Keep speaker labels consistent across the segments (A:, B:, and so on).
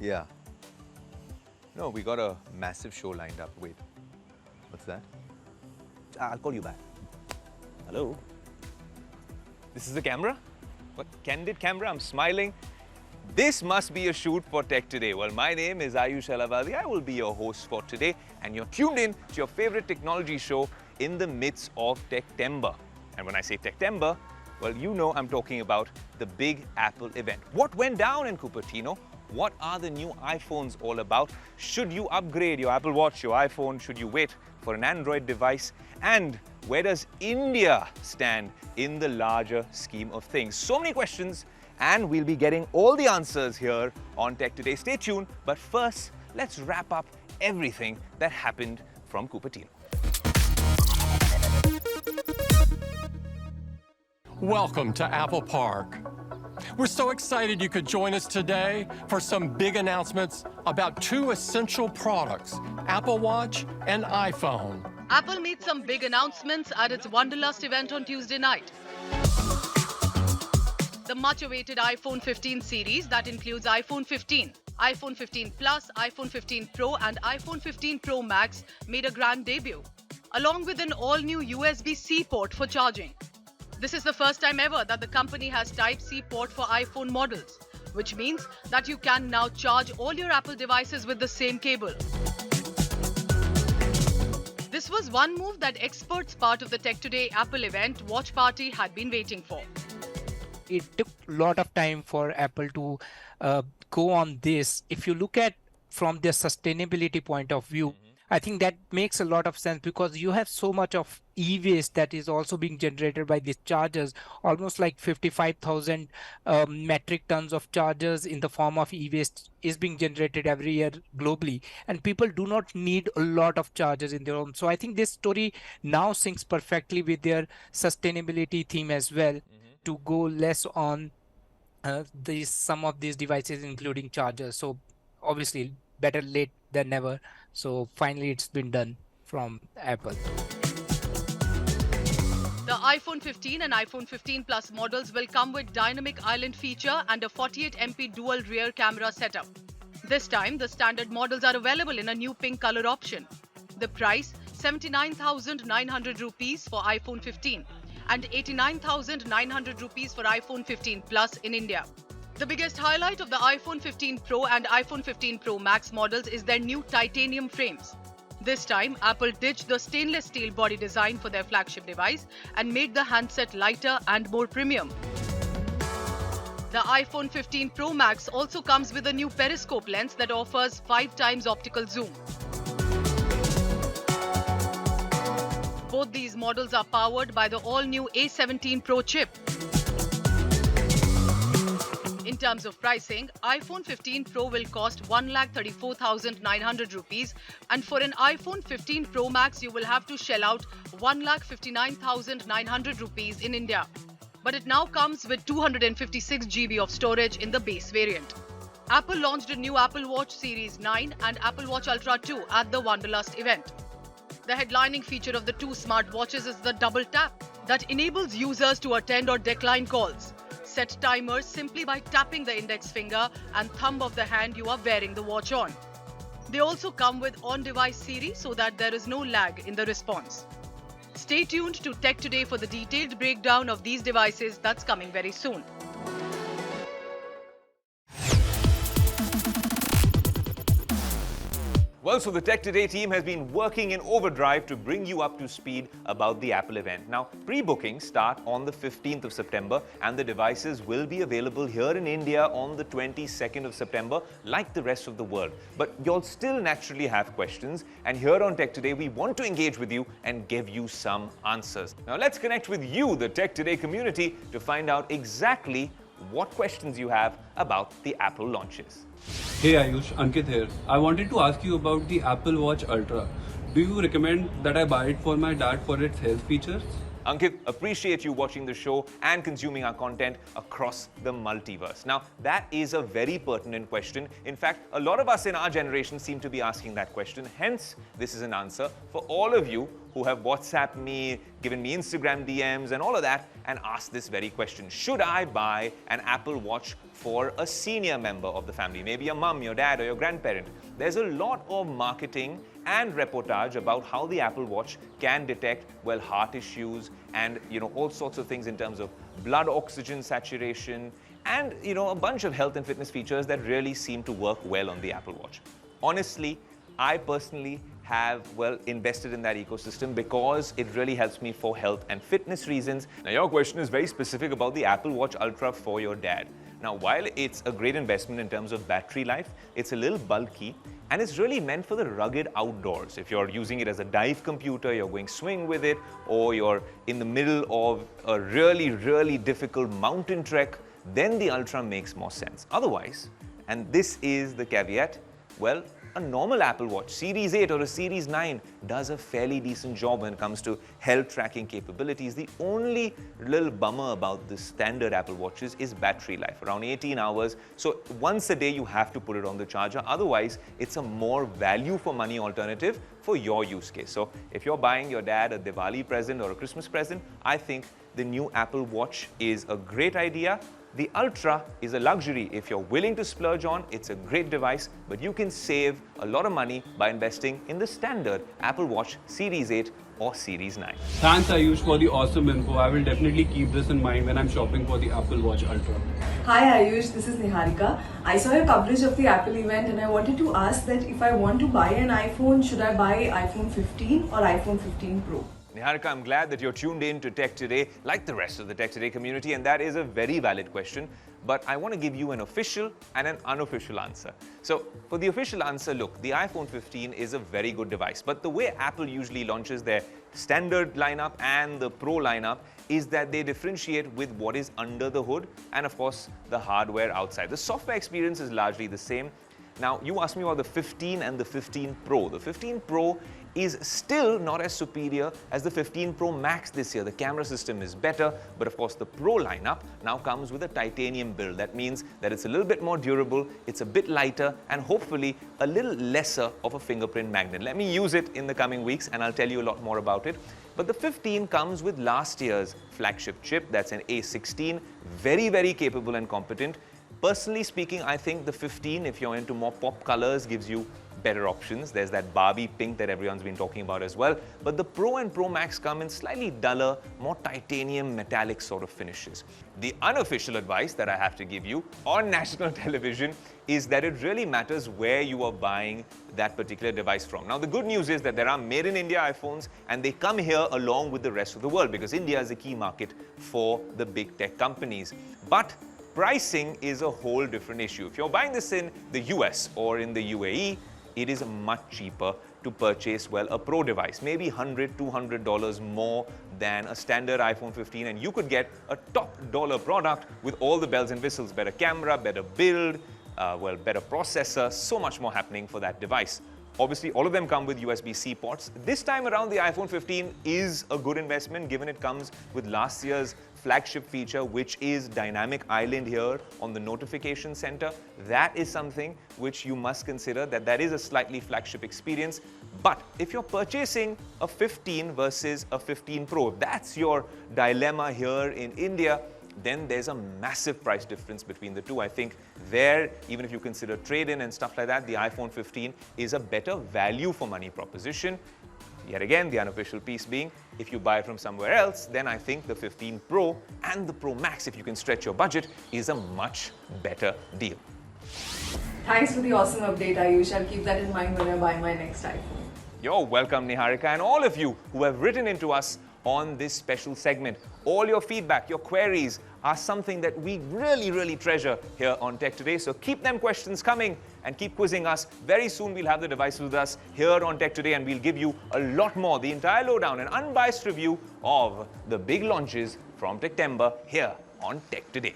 A: Yeah. No, we got a massive show lined up. Wait, what's that? I'll call you back. Hello? This is the camera? What, candid camera? I'm smiling. This must be a shoot for Tech Today. Well, my name is Aayush Ailawadi. I will be your host for today, and you're tuned in to your favorite technology show in the midst of Tech-tember. And when I say Tech-tember, well, you know I'm talking about the big Apple event. What went down in Cupertino? What are the new iPhones all about? Should you upgrade your Apple Watch, your iPhone? Should you wait for an Android device? And where does India stand in the larger scheme of things? So many questions, and we'll be getting all the answers here on Tech Today. Stay tuned, but first, let's wrap up everything that happened from Cupertino.
B: Welcome to Apple Park. We're so excited you could join us today for some big announcements about two essential products, Apple Watch and iPhone.
C: Apple made some big announcements at its Wonderlust event on Tuesday night. The much-awaited iPhone 15 series that includes iPhone 15, iPhone 15 Plus, iPhone 15 Pro and iPhone 15 Pro Max made a grand debut, along with an all-new USB-C port for charging. This is the first time ever that the company has Type-C port for iPhone models, which means that you can now charge all your Apple devices with the same cable. This was one move that experts part of the Tech Today Apple event watch party had been waiting for.
D: It took a lot of time for Apple to go on this. If you look at from the sustainability point of view, I think that makes a lot of sense because you have so much of e-waste that is also being generated by these chargers, almost like 55,000 metric tons of chargers in the form of e-waste is being generated every year globally. And people do not need a lot of chargers in their home. So I think this story now syncs perfectly with their sustainability theme as well, to go less on some of these devices, including chargers. So obviously better late than never. So finally it's been done from Apple.
C: The iPhone 15 and iPhone 15 Plus models will come with dynamic island feature and a 48MP dual rear camera setup. This time, the standard models are available in a new pink color option. The price, 79,900 rupees for iPhone 15 and 89,900 rupees for iPhone 15 Plus in India. The biggest highlight of the iPhone 15 Pro and iPhone 15 Pro Max models is their new titanium frames. This time, Apple ditched the stainless steel body design for their flagship device and made the handset lighter and more premium. The iPhone 15 Pro Max also comes with a new periscope lens that offers 5 times optical zoom. Both these models are powered by the all-new A17 Pro chip. In terms of pricing, iPhone 15 Pro will cost 1,34,900 rupees, and for an iPhone 15 Pro Max, you will have to shell out 1,59,900 rupees in India. But it now comes with 256 GB of storage in the base variant. Apple launched a new Apple Watch Series 9 and Apple Watch Ultra 2 at the Wonderlust event. The headlining feature of the two smartwatches is the double tap that enables users to attend or decline calls. Set timers simply by tapping the index finger and thumb of the hand you are wearing the watch on. They also come with on-device Siri so that there is no lag in the response. Stay tuned to Tech Today for the detailed breakdown of these devices that's coming very soon.
A: Well, so the Tech Today team has been working in overdrive to bring you up to speed about the Apple event. Now, pre-bookings start on the 15th of September and the devices will be available here in India on the 22nd of September, like the rest of the world. But you'll still naturally have questions, and here on Tech Today, we want to engage with you and give you some answers. Now, let's connect with you, the Tech Today community, to find out exactly what questions you have about the Apple launches.
E: Hey Ayush, Ankit here. I wanted to ask you about the Apple Watch Ultra. Do you recommend that I buy it for my dad for its health features?
A: Ankit, appreciate you watching the show and consuming our content across the multiverse. Now, that is a very pertinent question. In fact, a lot of us in our generation seem to be asking that question. Hence, this is an answer for all of you who who have WhatsApped me, given me Instagram DMs and all of that, and asked this very question. Should I buy an Apple Watch for a senior member of the family? Maybe your mum, your dad, or your grandparent. There's a lot of marketing and reportage about how the Apple Watch can detect, well, heart issues and, all sorts of things in terms of blood oxygen saturation and, a bunch of health and fitness features that really seem to work well on the Apple Watch. Honestly, I personally have, invested in that ecosystem because it really helps me for health and fitness reasons. Now, your question is very specific about the Apple Watch Ultra for your dad. Now, while it's a great investment in terms of battery life, it's a little bulky and it's really meant for the rugged outdoors. If you're using it as a dive computer, you're going swing with it, or you're in the middle of a really, really difficult mountain trek, then the Ultra makes more sense. Otherwise, and this is the caveat, well, a normal Apple Watch, Series 8 or a Series 9, does a fairly decent job when it comes to health tracking capabilities. The only little bummer about the standard Apple Watches is battery life, around 18 hours. So once a day you have to put it on the charger. Otherwise, it's a more value for money alternative for your use case. So if you're buying your dad a Diwali present or a Christmas present, I think the new Apple Watch is a great idea. The Ultra is a luxury. If you're willing to splurge on, it's a great device, but you can save a lot of money by investing in the standard Apple Watch Series 8 or Series 9.
E: Thanks Ayush for the awesome info. I will definitely keep this in mind when I'm shopping for the Apple Watch Ultra.
F: Hi Aayush, this is Niharika. I saw your coverage of the Apple event and I wanted to ask that if I want to buy an iPhone, should I buy iPhone 15 or iPhone 15 Pro?
A: Niharika, I'm glad that you're tuned in to Tech Today, like the rest of the Tech Today community, and that is a very valid question. But I want to give you an official and an unofficial answer. So for the official answer, look, the iPhone 15 is a very good device. But the way Apple usually launches their standard lineup and the Pro lineup is that they differentiate with what is under the hood and, of course, the hardware outside. The software experience is largely the same. Now, you asked me about the 15 and the 15 Pro. The 15 Pro is still not as superior as the 15 Pro Max this year. The camera system is better, but of course the Pro lineup now comes with a titanium build. That means that it's a little bit more durable, it's a bit lighter, and hopefully a little lesser of a fingerprint magnet. Let me use it in the coming weeks and I'll tell you a lot more about it. But the 15 comes with last year's flagship chip, that's an A16, very, very capable and competent. Personally speaking, I think the 15, if you're into more pop colors, gives you better options. There's that Barbie pink that everyone's been talking about as well. But the Pro and Pro Max come in slightly duller, more titanium metallic sort of finishes. The unofficial advice that I have to give you on national television is that it really matters where you are buying that particular device from. Now, the good news is that there are made in India iPhones and they come here along with the rest of the world because India is a key market for the big tech companies. But pricing is a whole different issue. If you're buying this in the US or in the UAE, it is much cheaper to purchase, well, a Pro device, maybe $100, $200 more than a standard iPhone 15, and you could get a top dollar product with all the bells and whistles, better camera, better build, better processor, so much more happening for that device. Obviously, all of them come with USB-C ports. This time around, the iPhone 15 is a good investment given it comes with last year's flagship feature, which is dynamic island here on the notification center. That is something which you must consider, that is a slightly flagship experience. But if you're purchasing a 15 versus a 15 Pro, if that's your dilemma here in India, then there's a massive price difference between the two. I think there, even if you consider trade-in and stuff like that, the iPhone 15 is a better value for money proposition. Yet again, the unofficial piece being, if you buy from somewhere else, then I think the 15 Pro and the Pro Max, if you can stretch your budget, is a much better deal.
F: Thanks for the awesome update, Aayush. I'll keep that in mind when I buy my next iPhone.
A: You're welcome, Niharika, and all of you who have written into us on this special segment. All your feedback, your queries are something that we really, really treasure here on Tech Today. So keep them questions coming and keep quizzing us. Very soon we'll have the device with us here on Tech Today and we'll give you a lot more, the entire lowdown, an unbiased review of the big launches from Tech-tember here on Tech Today.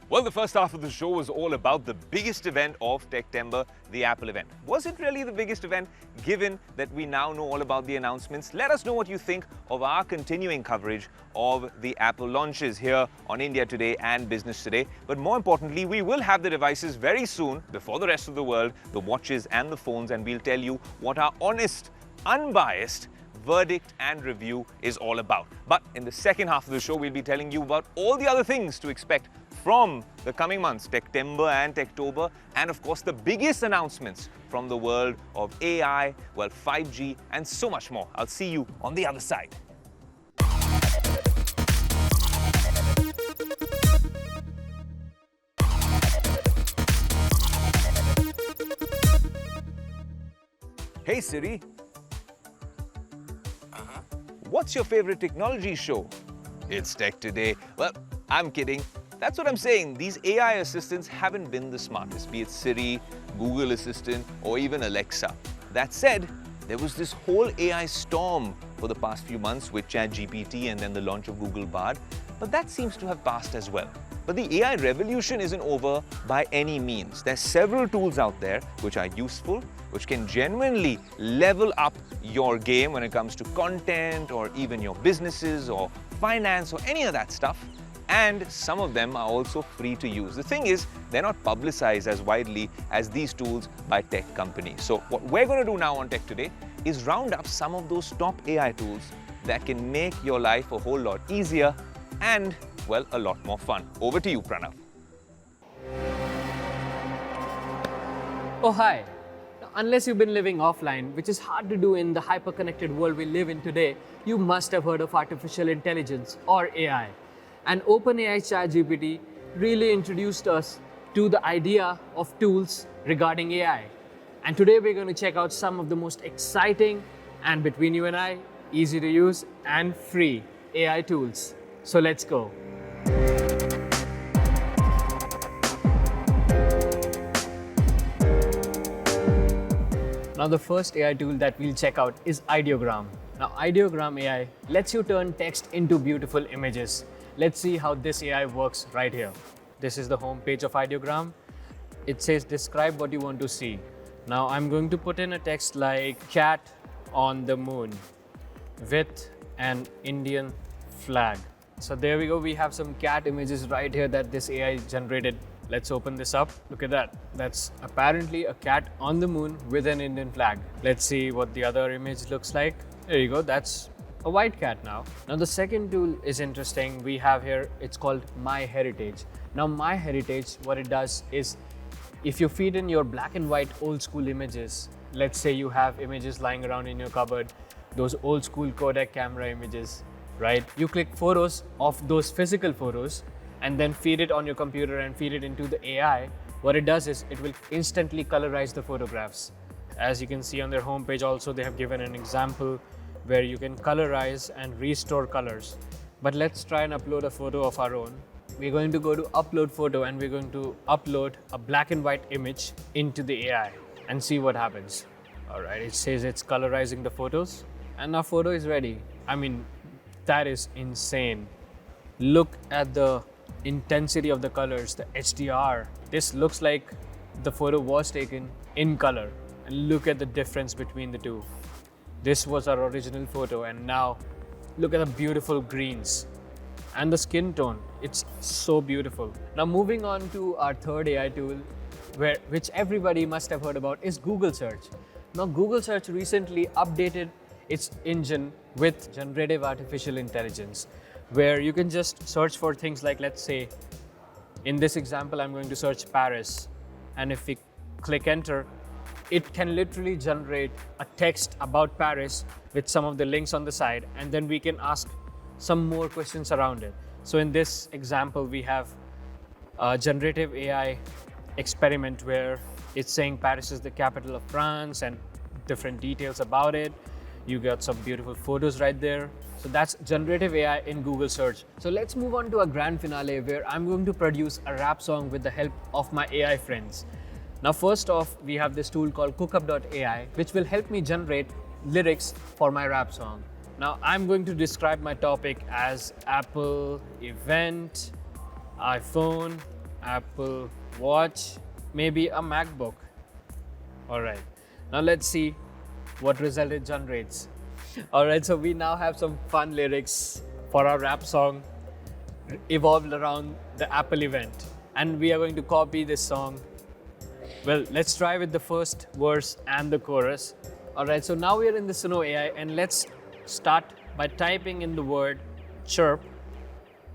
A: Well, the first half of the show was all about the biggest event of Tech-tember, the Apple event. Was it really the biggest event, given that we now know all about the announcements? Let us know what you think of our continuing coverage of the Apple launches here on India Today and Business Today. But more importantly, we will have the devices very soon, before the rest of the world, the watches and the phones, and we'll tell you what our honest, unbiased verdict and review is all about. But in the second half of the show, we'll be telling you about all the other things to expect from the coming months, Tech-tember and Techtober, and of course the biggest announcements from the world of AI, well, 5G, and so much more. I'll see you on the other side. Hey Siri. What's your favorite technology show? It's Tech Today. Well, I'm kidding. That's what I'm saying. These AI assistants haven't been the smartest, be it Siri, Google Assistant, or even Alexa. That said, there was this whole AI storm for the past few months with ChatGPT and then the launch of Google Bard, but that seems to have passed as well. But the AI revolution isn't over by any means. There's several tools out there which are useful, which can genuinely level up your game when it comes to content or even your businesses or finance or any of that stuff. And some of them are also free to use. The thing is, they're not publicized as widely as these tools by tech companies. So what we're going to do now on Tech Today is round up some of those top AI tools that can make your life a whole lot easier and, well, a lot more fun. Over to you, Pranav.
G: Oh, hi. Now, unless you've been living offline, which is hard to do in the hyper-connected world we live in today, you must have heard of artificial intelligence or AI. And OpenAI ChatGPT really introduced us to the idea of tools regarding AI. And today we're going to check out some of the most exciting and, between you and I, easy to use and free AI tools. So let's go. Now the first AI tool that we'll check out is Ideogram. Now Ideogram AI lets you turn text into beautiful images. Let's see how this AI works right here. This is the home page of Ideogram. It says describe what you want to see. Now I'm going to put in a text like cat on the moon with an Indian flag. So there we go, we have some cat images right here that this AI generated. Let's open this up. Look at that. That's apparently a cat on the moon with an Indian flag. Let's see what the other image looks like. There you go, that's a white cat now. Now the second tool is interesting. We have here, it's called My Heritage. Now My Heritage, what it does is, if you feed in your black and white old school images, let's say you have images lying around in your cupboard, those old school Kodak camera images, right? You click photos of those physical photos and then feed it on your computer and feed it into the AI. What it does is it will instantly colorize the photographs. As you can see on their homepage also, they have given an example where you can colorize and restore colors. But let's try and upload a photo of our own. We're going to go to upload photo and we're going to upload a black and white image into the AI and see what happens. All right, it says it's colorizing the photos and our photo is ready. I mean, that is insane. Look at the intensity of the colors, the HDR. This looks like the photo was taken in color. And look at the difference between the two. This was our original photo and now look at the beautiful greens and the skin tone. It's so beautiful. Now moving on to our third AI tool, which everybody must have heard about, is Google Search. Now Google Search recently updated its engine with generative artificial intelligence, where you can just search for things like, let's say, in this example, I'm going to search Paris. And if we click enter, it can literally generate a text about Paris with some of the links on the side, and then we can ask some more questions around it. So in this example, we have a generative AI experiment where it's saying Paris is the capital of France and different details about it. You got some beautiful photos right there. So that's generative AI in Google Search. So let's move on to a grand finale where I'm going to produce a rap song with the help of my AI friends. Now, first off, we have this tool called cookup.ai, which will help me generate lyrics for my rap song. Now, I'm going to describe my topic as Apple, event, iPhone, Apple Watch, maybe a MacBook. All right, now let's see what result it generates. All right, so we now have some fun lyrics for our rap song evolved around the Apple event. And we are going to copy this song. Well, let's try with the first verse and the chorus. All right, so now we are in the Suno AI and let's start by typing in the word chirp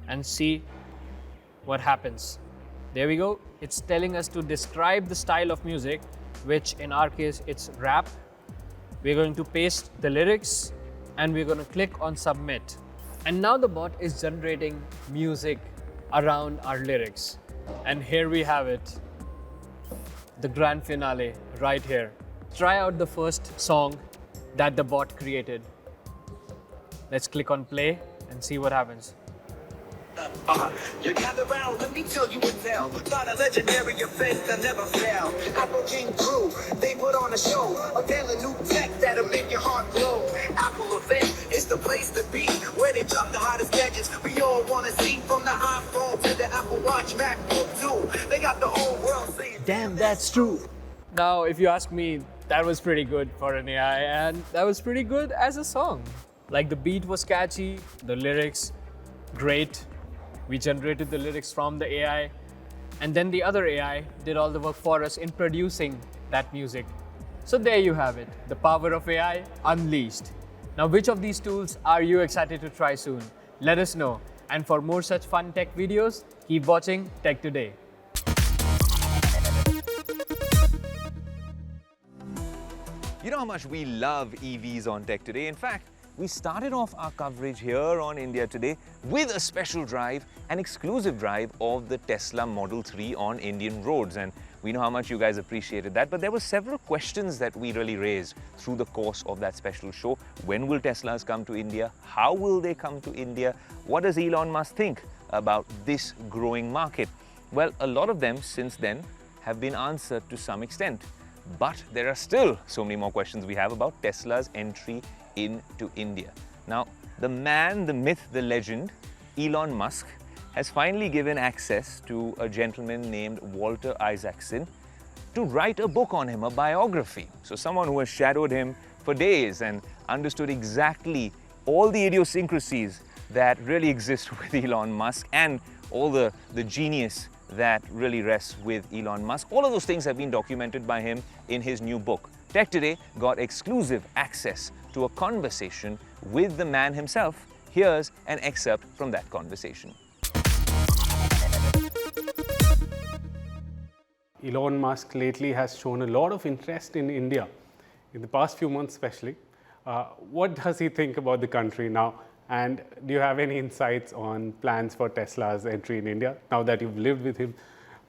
G: and see what happens. There we go. It's telling us to describe the style of music, which in our case, it's rap. We're going to paste the lyrics and we're going to click on submit. And now the bot is generating music around our lyrics. And here we have it, the grand finale right here. Try out the first song that the bot created. Let's click on play and see what happens.
H: You gather round, let me tell you a tale. Not a legendary event that never failed. Apple King Cruz, they put on a show. A daily new tech that'll make your heart glow. Apple event is the place to be, where they drop the hottest gadgets we all wanna see. From the iPhone to the Apple Watch, MacBook too. They got the whole world saying,
G: Damn, that's true. Now, if you ask me, that was pretty good for an AI, and that was pretty good as a song. Like, the beat was catchy, the lyrics, great. We generated the lyrics from the AI, and then the other AI did all the work for us in producing that music. So there you have it, the power of AI unleashed. Now, which of these tools are you excited to try soon? Let us know. And for more such fun tech videos, keep watching Tech Today.
A: You know how much we love EVs on Tech Today. In fact, we started off our coverage here on India Today with a special drive, an exclusive drive of the Tesla Model 3 on Indian roads. And we know how much you guys appreciated that, but there were several questions that we really raised through the course of that special show. When will Teslas come to India? How will they come to India? What does Elon Musk think about this growing market? Well, a lot of them since then have been answered to some extent. But there are still so many more questions we have about Tesla's entry into India. Now, the man, the myth, the legend, Elon Musk, has finally given access to a gentleman named Walter Isaacson to write a book on him, a biography. So someone who has shadowed him for days and understood exactly all the idiosyncrasies that really exist with Elon Musk and all the genius that really rests with Elon Musk. All of those things have been documented by him in his new book. Tech Today got exclusive access to a conversation with the man himself. Here's an excerpt from that conversation.
I: Elon Musk lately has shown a lot of interest in India, in the past few months especially. What does he think about the country now? And do you have any insights on plans for Tesla's entry in India? Now that you've lived with him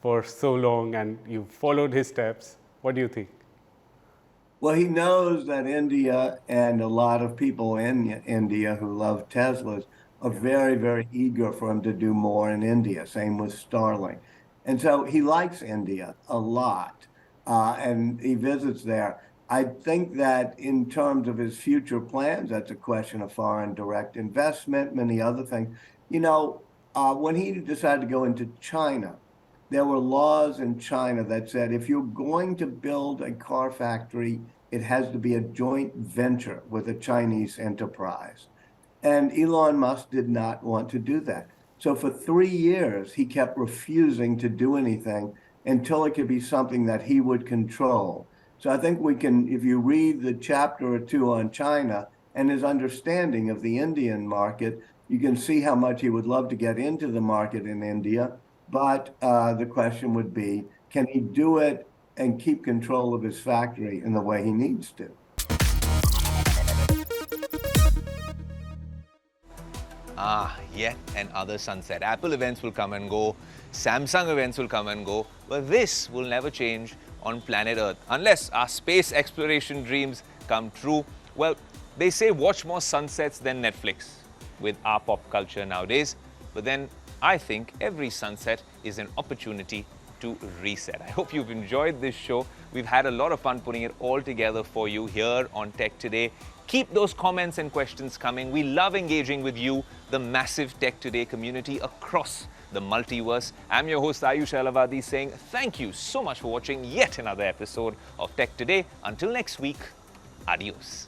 I: for so long and you've followed his steps, what do you think?
J: Well, he knows that India and a lot of people in India who love Teslas are very, very eager for him to do more in India. Same with Starlink. And so he likes India a lot, and he visits there. I think that in terms of his future plans, that's a question of foreign direct investment, many other things. You know, when he decided to go into China, there were laws in China that said if you're going to build a car factory, it has to be a joint venture with a Chinese enterprise. And Elon Musk did not want to do that. So for 3 years, he kept refusing to do anything until it could be something that he would control. So I think we can, if you read the chapter or two on China and his understanding of the Indian market, you can see how much he would love to get into the market in India. But the question would be, can he do it and keep control of his factory in the way he needs to?
A: Yet another sunset. Apple events will come and go. Samsung events will come and go. But this will never change on planet Earth unless our space exploration dreams come true. Well, they say watch more sunsets than Netflix with our pop culture nowadays. But then I think every sunset is an opportunity to reset. I hope you've enjoyed this show. We've had a lot of fun putting it all together for you here on Tech Today. Keep those comments and questions coming. We love engaging with you, the massive Tech Today community across the multiverse. I'm your host Aayush Ailawadi saying thank you so much for watching yet another episode of Tech Today. Until next week, adios.